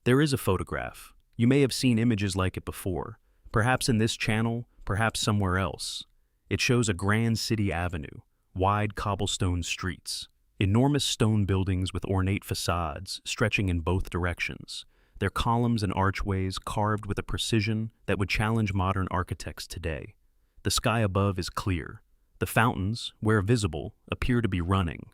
There is a photograph. You may have seen images like it before, perhaps in this channel, perhaps somewhere else. It shows a grand city avenue, wide cobblestone streets, enormous stone buildings with ornate facades stretching in both directions, their columns and archways carved with a precision that would challenge modern architects today. The sky above is clear. The fountains, where visible, appear to be running,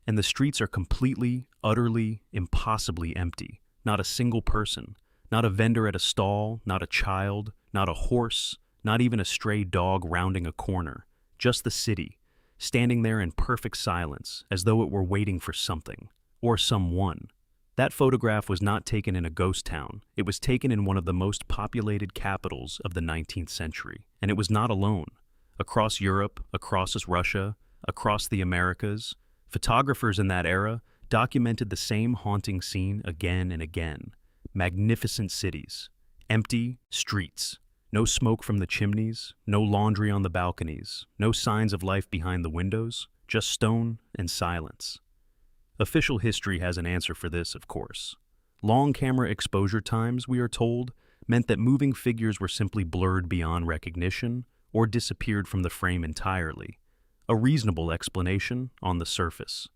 and the streets are completely, utterly, impossibly empty. Not a single person, not a vendor at a stall, not a child, not a horse, not even a stray dog rounding a corner. Just the city, standing there in perfect silence, as though it were waiting for something, or someone. That photograph was not taken in a ghost town. It was taken in one of the most populated capitals of the 19th century. And it was not alone. Across Europe, across Russia, across the Americas, photographers in that era documented the same haunting scene again and again. Magnificent cities, empty streets, no smoke from the chimneys, no laundry on the balconies, no signs of life behind the windows, just stone and silence. Official history has an answer for this, of course. Long camera exposure times, we are told, meant that moving figures were simply blurred beyond recognition or disappeared from the frame entirely. A reasonable explanation on the surface.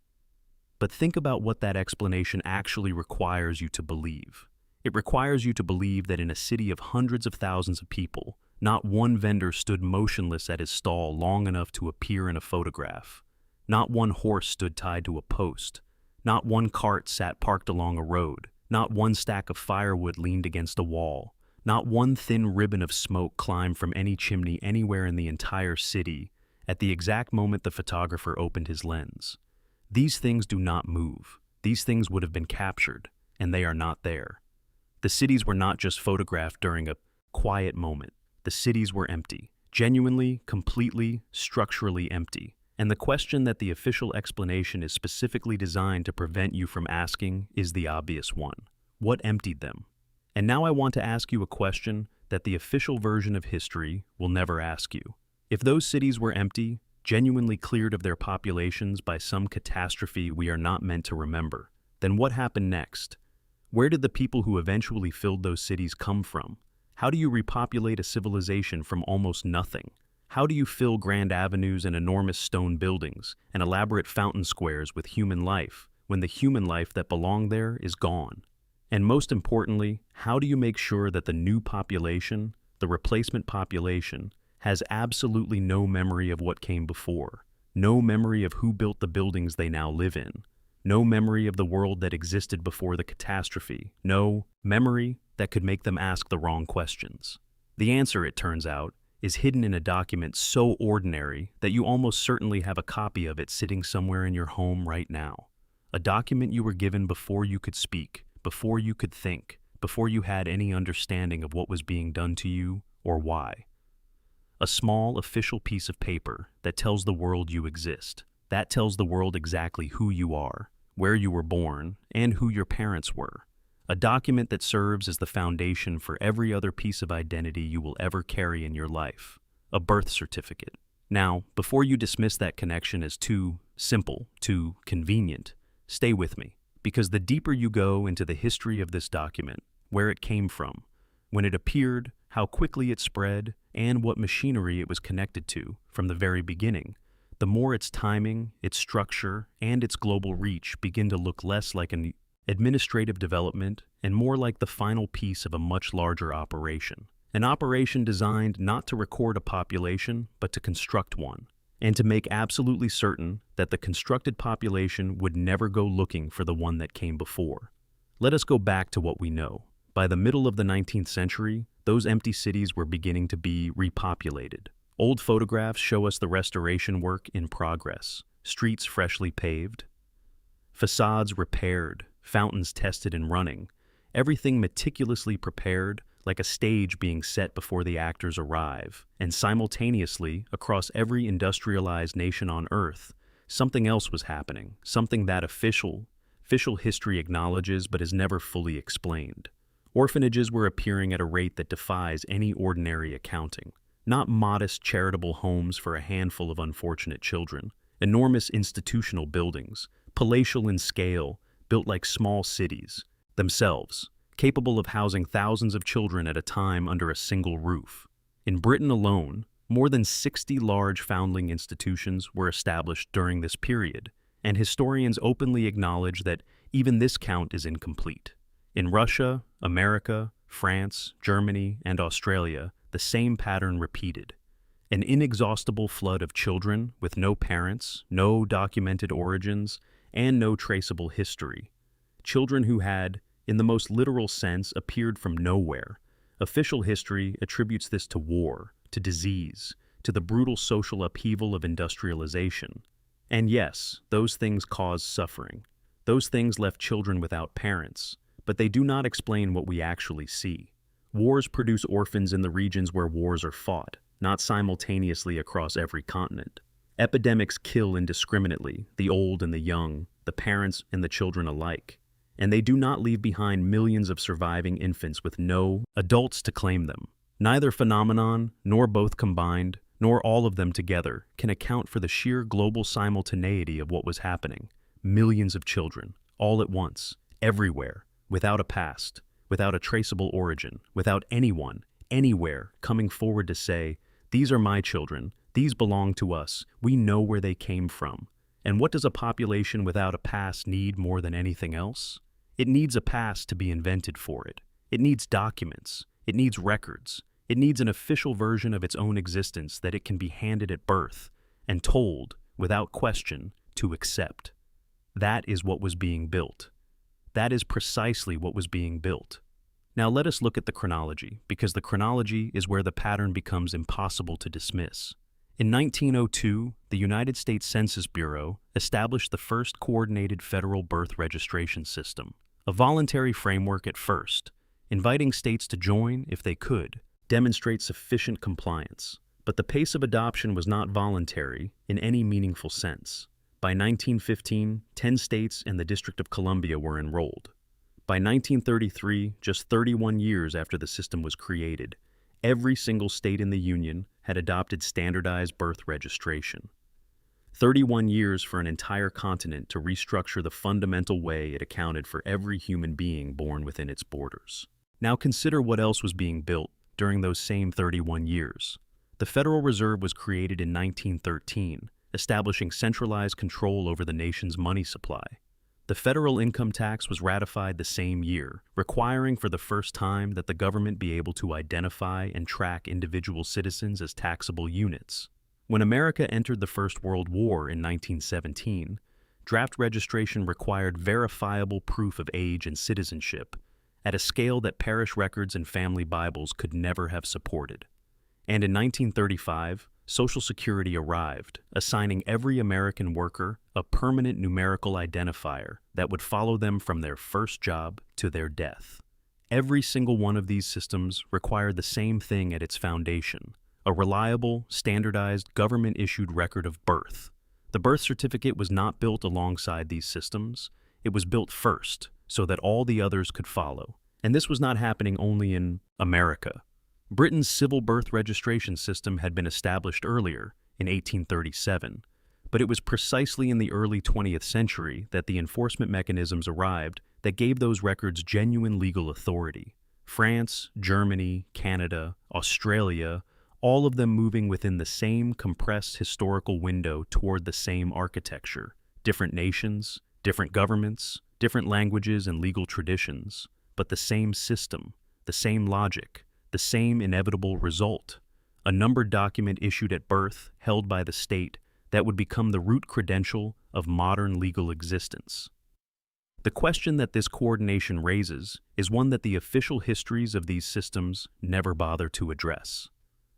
But think about what that explanation actually requires you to believe. It requires you to believe that in a city of hundreds of thousands of people, not one vendor stood motionless at his stall long enough to appear in a photograph. Not one horse stood tied to a post. Not one cart sat parked along a road. Not one stack of firewood leaned against a wall. Not one thin ribbon of smoke climbed from any chimney anywhere in the entire city at the exact moment the photographer opened his lens. These things do not move. These things would have been captured, and they are not there. The cities were not just photographed during a quiet moment. The cities were empty, genuinely, completely, structurally empty. And the question that the official explanation is specifically designed to prevent you from asking is the obvious one. What emptied them? And now I want to ask you a question that the official version of history will never ask you. If those cities were empty, genuinely cleared of their populations by some catastrophe we are not meant to remember, then what happened next? Where did the people who eventually filled those cities come from? How do you repopulate a civilization from almost nothing? How do you fill grand avenues and enormous stone buildings and elaborate fountain squares with human life when the human life that belonged there is gone? And most importantly, how do you make sure that the new population, the replacement population, has absolutely no memory of what came before, no memory of who built the buildings they now live in, no memory of the world that existed before the catastrophe, no memory that could make them ask the wrong questions? The answer, it turns out, is hidden in a document so ordinary that you almost certainly have a copy of it sitting somewhere in your home right now. A document you were given before you could speak, before you could think, before you had any understanding of what was being done to you or why. A small official piece of paper that tells the world you exist. That tells the world exactly who you are, where you were born, and who your parents were. A document that serves as the foundation for every other piece of identity you will ever carry in your life. A birth certificate. Now, before you dismiss that connection as too simple, too convenient, stay with me, because the deeper you go into the history of this document, where it came from, when it appeared, how quickly it spread, and what machinery it was connected to from the very beginning, the more its timing, its structure, and its global reach begin to look less like an administrative development and more like the final piece of a much larger operation. An operation designed not to record a population, but to construct one, and to make absolutely certain that the constructed population would never go looking for the one that came before. Let us go back to what we know. By the middle of the 19th century, those empty cities were beginning to be repopulated. Old photographs show us the restoration work in progress, streets freshly paved, facades repaired, fountains tested and running, everything meticulously prepared like a stage being set before the actors arrive. And simultaneously, across every industrialized nation on Earth, something else was happening, something that official history acknowledges but is never fully explained. Orphanages were appearing at a rate that defies any ordinary accounting. Not modest charitable homes for a handful of unfortunate children, enormous institutional buildings, palatial in scale, built like small cities themselves, capable of housing thousands of children at a time under a single roof. In Britain alone, more than 60 large foundling institutions were established during this period, and historians openly acknowledge that even this count is incomplete. In Russia, America, France, Germany, and Australia, the same pattern repeated. An inexhaustible flood of children with no parents, no documented origins, and no traceable history. Children who had, in the most literal sense, appeared from nowhere. Official history attributes this to war, to disease, to the brutal social upheaval of industrialization. And yes, those things caused suffering. Those things left children without parents, but they do not explain what we actually see. Wars produce orphans in the regions where wars are fought, not simultaneously across every continent. Epidemics kill indiscriminately, the old and the young, the parents and the children alike. And they do not leave behind millions of surviving infants with no adults to claim them. Neither phenomenon, nor both combined, nor all of them together, can account for the sheer global simultaneity of what was happening. Millions of children, all at once, everywhere, without a past, without a traceable origin, without anyone, anywhere, coming forward to say, "These are my children, these belong to us, we know where they came from." And what does a population without a past need more than anything else? It needs a past to be invented for it. It needs documents. It needs records. It needs an official version of its own existence that it can be handed at birth and told, without question, to accept. That is what was being built. That is precisely what was being built. Now let us look at the chronology, because the chronology is where the pattern becomes impossible to dismiss. In 1902, the United States Census Bureau established the first coordinated federal birth registration system, a voluntary framework at first, inviting states to join, if they could, demonstrate sufficient compliance. But the pace of adoption was not voluntary in any meaningful sense. By 1915, 10 states and the District of Columbia were enrolled. By 1933, just 31 years after the system was created, every single state in the Union had adopted standardized birth registration. 31 years for an entire continent to restructure the fundamental way it accounted for every human being born within its borders. Now consider what else was being built during those same 31 years. The Federal Reserve was created in 1913, establishing centralized control over the nation's money supply. The federal income tax was ratified the same year, requiring for the first time that the government be able to identify and track individual citizens as taxable units. When America entered the First World War in 1917, draft registration required verifiable proof of age and citizenship at a scale that parish records and family Bibles could never have supported. And in 1935, Social Security arrived, assigning every American worker a permanent numerical identifier that would follow them from their first job to their death. Every single one of these systems required the same thing at its foundation: a reliable, standardized, government-issued record of birth. The birth certificate was not built alongside these systems. It was built first, so that all the others could follow. And this was not happening only in America. Britain's civil birth registration system had been established earlier, in 1837, but it was precisely in the early 20th century that the enforcement mechanisms arrived that gave those records genuine legal authority. France, Germany, Canada, Australia, all of them moving within the same compressed historical window toward the same architecture. Different nations, different governments, different languages and legal traditions, but the same system, the same logic, the same inevitable result: a numbered document issued at birth, held by the state, that would become the root credential of modern legal existence. The question that this coordination raises is one that the official histories of these systems never bother to address.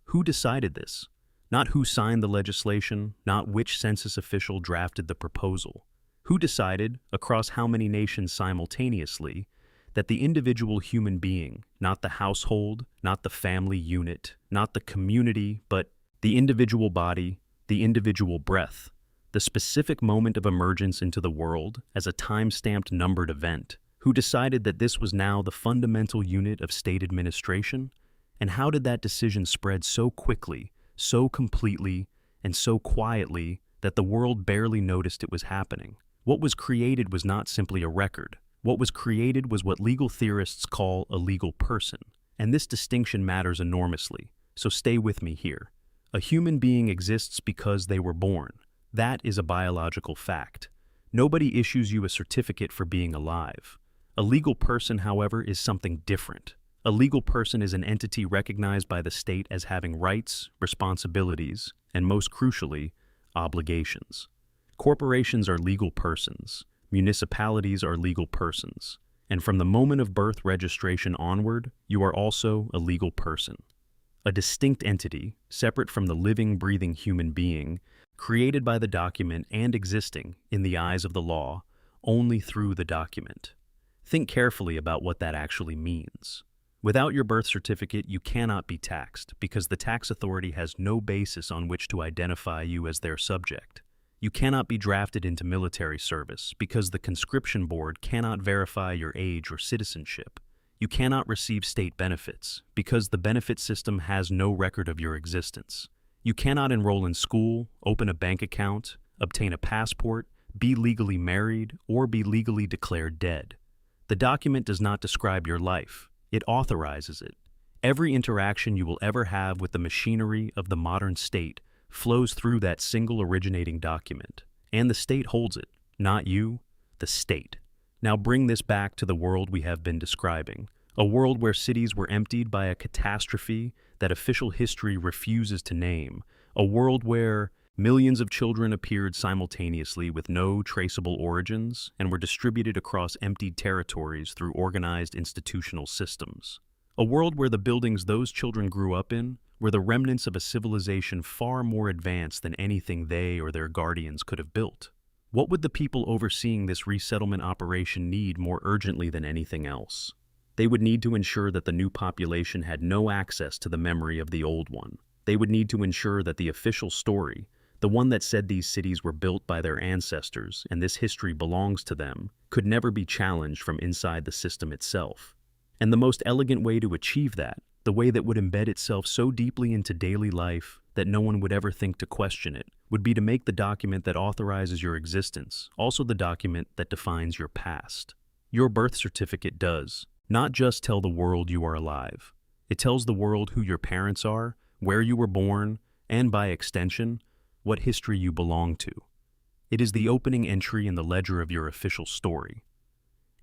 Who decided this? Not who signed the legislation, not which census official drafted the proposal. Who decided, across how many nations simultaneously, that the individual human being, not the household, not the family unit, not the community, but the individual body, the individual breath, the specific moment of emergence into the world as a time-stamped numbered event, who decided that this was now the fundamental unit of state administration? And how did that decision spread so quickly, so completely, and so quietly that the world barely noticed it was happening? What was created was not simply a record. What was created was what legal theorists call a legal person, and this distinction matters enormously, so stay with me here. A human being exists because they were born. That is a biological fact. Nobody issues you a certificate for being alive. A legal person, however, is something different. A legal person is an entity recognized by the state as having rights, responsibilities, and most crucially, obligations. Corporations are legal persons. Municipalities are legal persons. And from the moment of birth registration onward, you are also a legal person. A distinct entity, separate from the living, breathing human being, created by the document and existing, in the eyes of the law, only through the document. Think carefully about what that actually means. Without your birth certificate, you cannot be taxed because the tax authority has no basis on which to identify you as their subject. You cannot be drafted into military service because the conscription board cannot verify your age or citizenship. You cannot receive state benefits because the benefit system has no record of your existence. You cannot enroll in school, open a bank account, obtain a passport, be legally married, or be legally declared dead. The document does not describe your life. It authorizes it. Every interaction you will ever have with the machinery of the modern state flows through that single originating document, and the state holds it, not you, the state. Now bring this back to the world we have been describing, a world where cities were emptied by a catastrophe that official history refuses to name, a world where millions of children appeared simultaneously with no traceable origins and were distributed across emptied territories through organized institutional systems. A world where the buildings those children grew up in were the remnants of a civilization far more advanced than anything they or their guardians could have built. What would the people overseeing this resettlement operation need more urgently than anything else? They would need to ensure that the new population had no access to the memory of the old one. They would need to ensure that the official story, the one that said these cities were built by their ancestors and this history belongs to them, could never be challenged from inside the system itself. And the most elegant way to achieve that, the way that would embed itself so deeply into daily life that no one would ever think to question it, would be to make the document that authorizes your existence also the document that defines your past. Your birth certificate does not just tell the world you are alive. It tells the world who your parents are, where you were born, and by extension, what history you belong to. It is the opening entry in the ledger of your official story.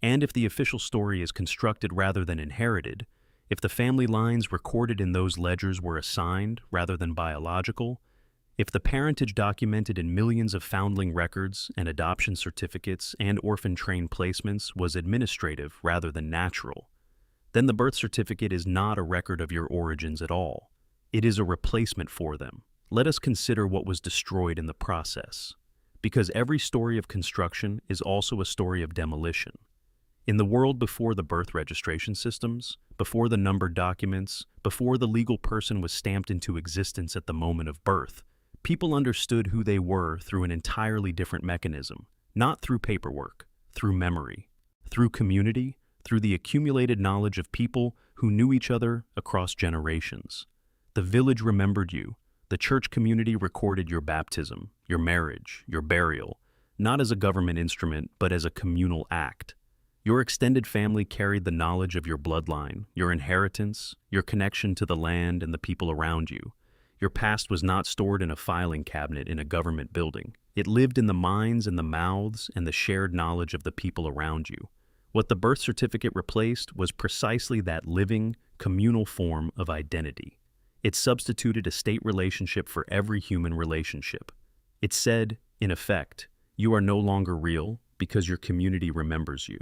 And if the official story is constructed rather than inherited, if the family lines recorded in those ledgers were assigned rather than biological, if the parentage documented in millions of foundling records and adoption certificates and orphan train placements was administrative rather than natural, then the birth certificate is not a record of your origins at all. It is a replacement for them. Let us consider what was destroyed in the process, because every story of construction is also a story of demolition. In the world before the birth registration systems, before the numbered documents, before the legal person was stamped into existence at the moment of birth, people understood who they were through an entirely different mechanism, not through paperwork, through memory, through community, through the accumulated knowledge of people who knew each other across generations. The village remembered you. The church community recorded your baptism, your marriage, your burial, not as a government instrument, but as a communal act. Your extended family carried the knowledge of your bloodline, your inheritance, your connection to the land and the people around you. Your past was not stored in a filing cabinet in a government building. It lived in the minds and the mouths and the shared knowledge of the people around you. What the birth certificate replaced was precisely that living, communal form of identity. It substituted a state relationship for every human relationship. It said, in effect, you are no longer real because your community remembers you.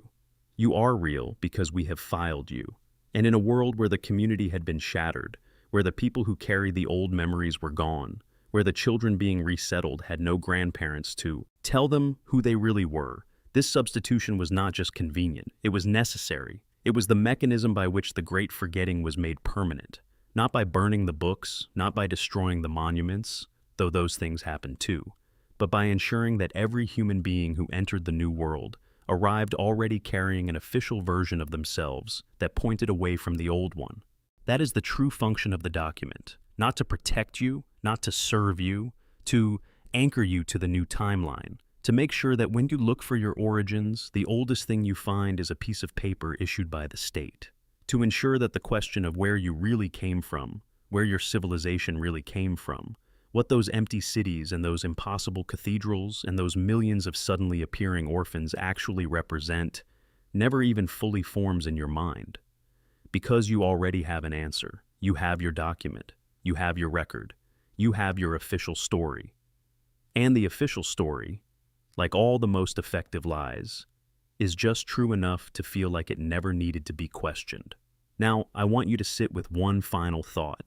You are real because we have filed you. And in a world where the community had been shattered, where the people who carried the old memories were gone, where the children being resettled had no grandparents to tell them who they really were, this substitution was not just convenient, it was necessary. It was the mechanism by which the great forgetting was made permanent. Not by burning the books, not by destroying the monuments, though those things happened too, but by ensuring that every human being who entered the new world arrived already carrying an official version of themselves that pointed away from the old one. That is the true function of the document, not to protect you, not to serve you, to anchor you to the new timeline. to make sure that when you look for your origins, the oldest thing you find is a piece of paper issued by the state. To ensure that the question of where you really came from, where your civilization really came from, what those empty cities and those impossible cathedrals and those millions of suddenly appearing orphans actually represent, never even fully forms in your mind. Because you already have an answer, you have your document, you have your record, you have your official story. And the official story, like all the most effective lies, is just true enough to feel like it never needed to be questioned. Now, I want you to sit with one final thought.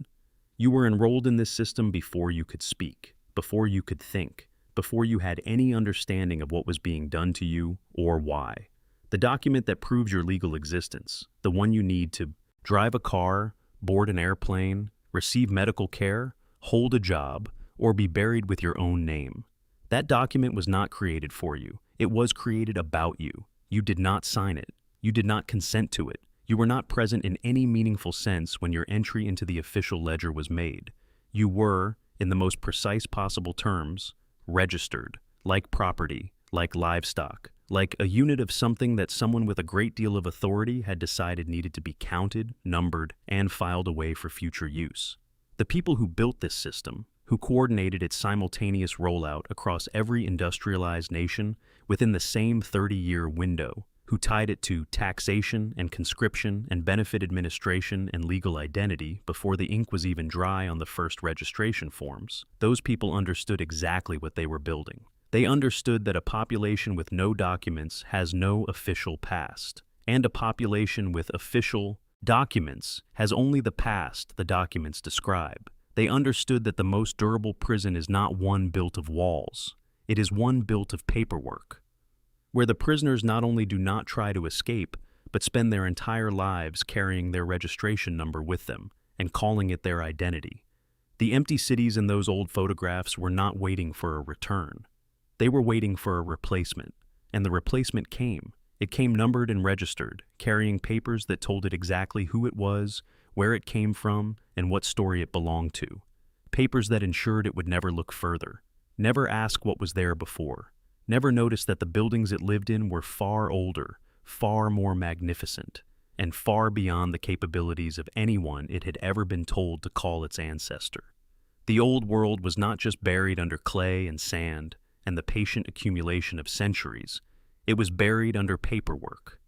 You were enrolled in this system before you could speak, before you could think, before you had any understanding of what was being done to you or why. The document that proves your legal existence, the one you need to drive a car, board an airplane, receive medical care, hold a job, or be buried with your own name. That document was not created for you. It was created about you. You did not sign it. You did not consent to it. You were not present in any meaningful sense when your entry into the official ledger was made. You were, in the most precise possible terms, registered, like property, like livestock, like a unit of something that someone with a great deal of authority had decided needed to be counted, numbered, and filed away for future use. The people who built this system, who coordinated its simultaneous rollout across every industrialized nation within the same 30-year window, who tied it to taxation and conscription and benefit administration and legal identity before the ink was even dry on the first registration forms, those people understood exactly what they were building. They understood that a population with no documents has no official past, and a population with official documents has only the past the documents describe. They understood that the most durable prison is not one built of walls, it is one built of paperwork, where the prisoners not only do not try to escape, but spend their entire lives carrying their registration number with them and calling it their identity. The empty cities in those old photographs were not waiting for a return. They were waiting for a replacement, and the replacement came. It came numbered and registered, carrying papers that told it exactly who it was, where it came from, and what story it belonged to. Papers that ensured it would never look further, never ask what was there before, never notice that the buildings it lived in were far older, far more magnificent, and far beyond the capabilities of anyone it had ever been told to call its ancestor. The old world was not just buried under clay and sand and the patient accumulation of centuries, it was buried under paperwork.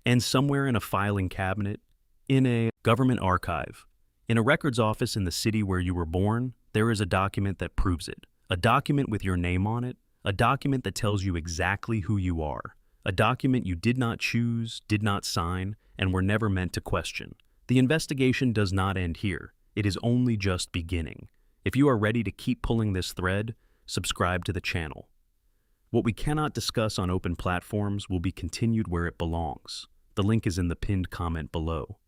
And somewhere in a filing cabinet, in a government archive, in a records office in the city where you were born, there is a document that proves it. A document with your name on it, a document that tells you exactly who you are, a document you did not choose, did not sign, and were never meant to question. The investigation does not end here. It is only just beginning. If you are ready to keep pulling this thread, subscribe to the channel. What we cannot discuss on open platforms will be continued where it belongs. The link is in the pinned comment below.